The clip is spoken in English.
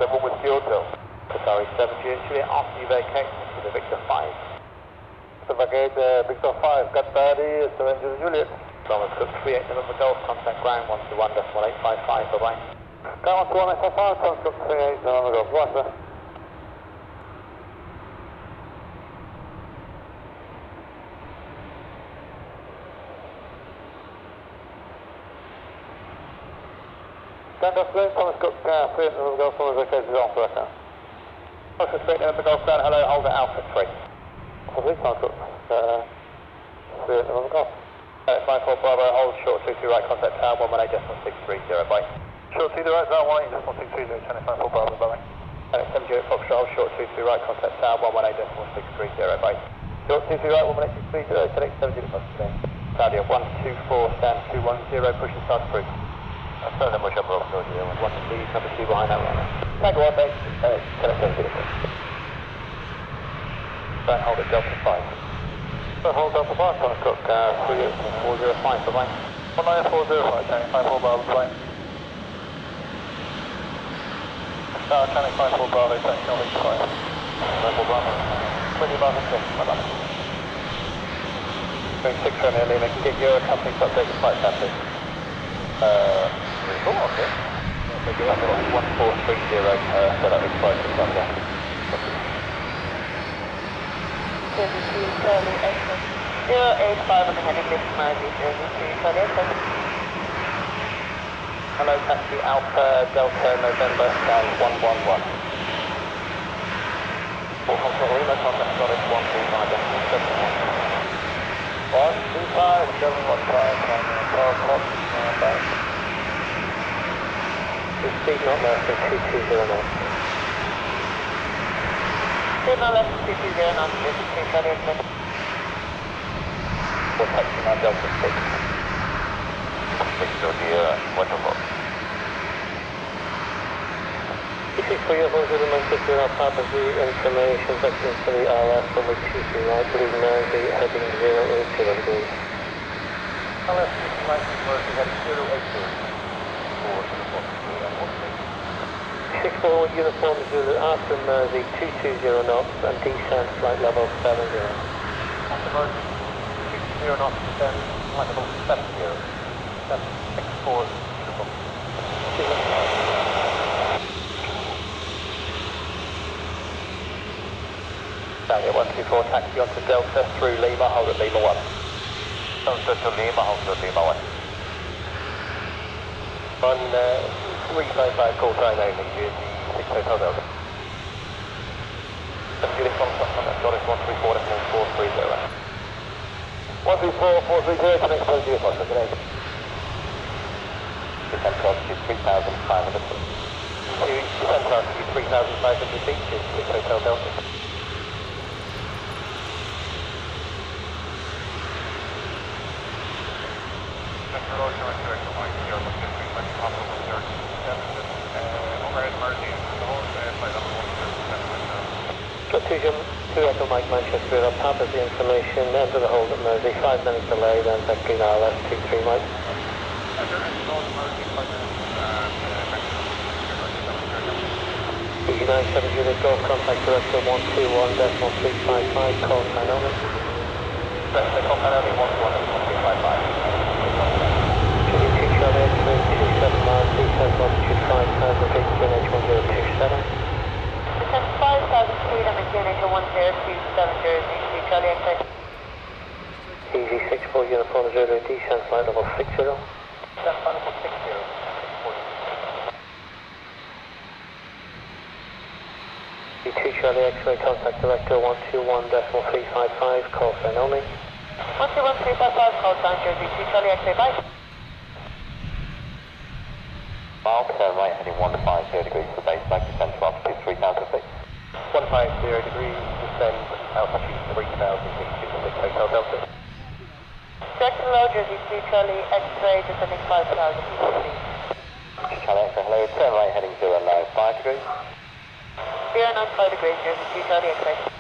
7 with fuel till. Qatar Airways A7-ALO after you vacate to the Victor 5. So vacate Victor 5, Qatar Airways A7-ALO. Thomas Cook 38 November Golf, contact ground 121.855, bye-bye. Ground 121.855, Thomas Cook 38 November Golf, right sir. Stand off clear, Thomas Cook 38 November Golf, Thomas vacated after that now. Thomas Cook 38 November Golf, ground, hello, hold at Alpha 3. Please, Thomas Cook 38 November Golf. 54 Bravo, hold short 22 right, contact tower 118.630, bye. Short 2 right, tower 118.630, 24 Bravo, bye. 78 Foxtrot, hold short 22 right, contact tower 118.630, bye. Short 22 right, 118.630, select 78 Foxtrot. Claudia 124, stand 210, push and start approved. I'll turn them much up, Rob, Georgia. One to lead, number 2 behind that runner. Tango 1, select 78 Don't hold at Delta 5. Hold Delta 5, Thomas Cook 405, bye-bye. 19405, Channel 54 Bravo, bye. Channel 54 Bravo, Channel 5. 54 Bravo. 20 Bravo 6, bye-bye. Going 6 from here, Lima, can get your company to update your flight status. Really cool, okay. So you're up at 1430, so that was flight to Sunday. 085 on the heading lift Mersey, 02 Charlie X-ray. Hello, taxi Alpha Delta November, scan 111. 4 Hospital Lima, contact Scottish 125, 715, 12 o'clock, Your speed not less than 220 knots. Speed not less than 220 knots, 02 Charlie X-ray. Or taxi now Delta 6. 6 Georgia, wonderful. 6 for your hold of the Manchester Papa the information vector for the RF from the 23 right, blue Mersey, heading 080 degrees. LS 19 Mersey, heading 080. 64 uniform Zulu after Mersey 220 knots and descent flight level 70. After Mersey, 220 knots, descent flight level 70. 764 uniform. Daniel 124, taxi onto Delta through Lima, hold at Lima 1. Delta to Lima, hold at Lima 1. On 355 call sign only, Jersey 6 Hotel Delta. Uniform contact Scottish 134.430. 134.430, connect to the Foxtrot, good day. Descent altitude 3,500 feet. Descent altitude 3,500 feet, Jersey 6 Hotel Delta. Got 2 Echo Mike Manchester, up top of the information, enter the hold at Mersey, 5 minutes delay, then back green RLS 23 Mike. E97 unit, Golf contact director 121.355, call sign only. Director, call sign only 121.355. Chili 2 Charlie X-ray 27 miles, descent altitude 5,000 feet, QNH 1027. Descent 5,000 feet on the QNH 1027 Jersey, 2 Charlie X-ray. Easy 64 uniform Zulu, descent flight level 60. Descent flight level 60. 2 Charlie X-ray contact director 121.355, call sign only. 121.355, call sign Jersey, 2 Charlie X-ray, bye. Mile, turn right, heading 150 degrees to base, back descent to altitude 3,000 feet. 150 degrees, descend altitude 3,000 feet, to the Hotel Delta. Direction low, Jersey 2 Charlie X-ray, descending 5,000 feet. Charlie X-ray, hello, turn right, heading 095 degrees. 095 degrees, Jersey 2 Charlie X-ray.